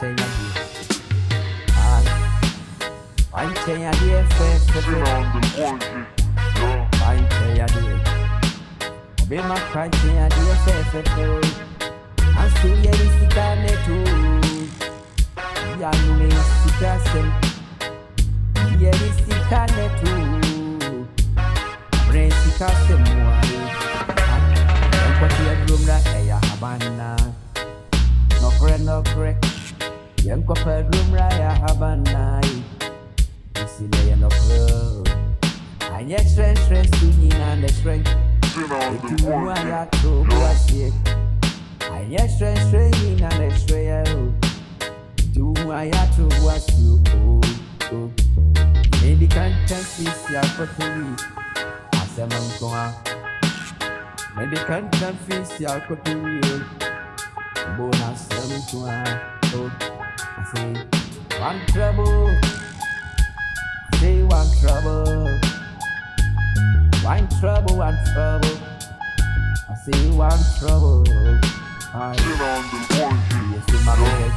chain a day. One chain a day, one chain a day. Be my cry chain a day, and still yeah this is the too. Yeah, you may see that yeah this is the too. Brain sick as the moon. And what you room that I have no friend, no correct. Young couple room raya habana. You see lay no club. I get strength to you and the strength. It you I have to was it. I get strength to you and the strength. Do I have to was you. Maybe can't see ya for to read. As a man go on. Maybe can't see ya for to read. Bonus to I say one trouble. I say one trouble. One trouble, one trouble. I say one trouble. I yes to my head.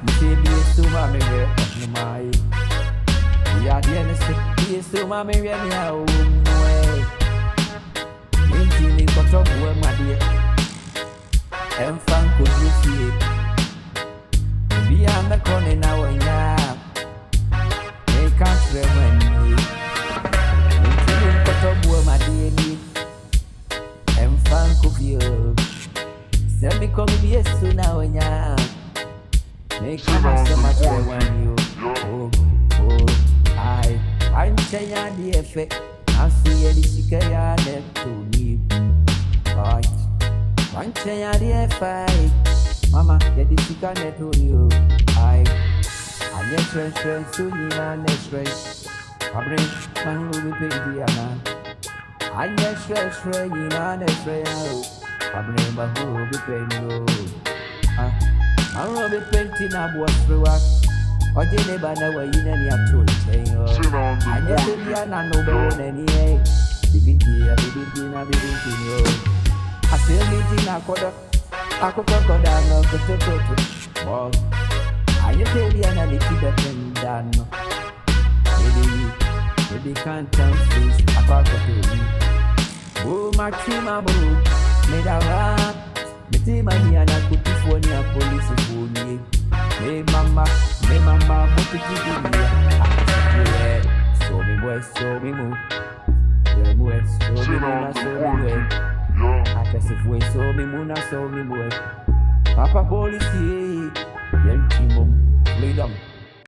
You say yes to my head. That's my. We are the innocent. Yes to my head. Now way. Ain't you got up with my dear? And fun could you see it? Beyond the corner now and now. They can't remember me. Until you got up with my DNA. And fun could feel. Send me come yes to now and now. They can't so much when you. I'm saying the effect. I see the secret to me. Right. One chain a day fight. Mama, get the sick and net on you. I get strength to you and the strength. I bring man who be paid the man. I get strength to you and the strength. I bring man who be paid no. I will be painting a boat through work. Or you never know where you need a choice. I get to be an unknown any. Baby, I feel meeting a coda, a cocoda, no cocoa. Well, I tell you, and I little bit done. Maybe can't tell face about the oh, my chima boo, made a rap. Me team and I could phone your police phone me. Me mama, what did you do me? So me boy, so me move. The boy, so me move, so me move. I guess if we saw me muna saw me boy. Papa police, young Timum, freedom.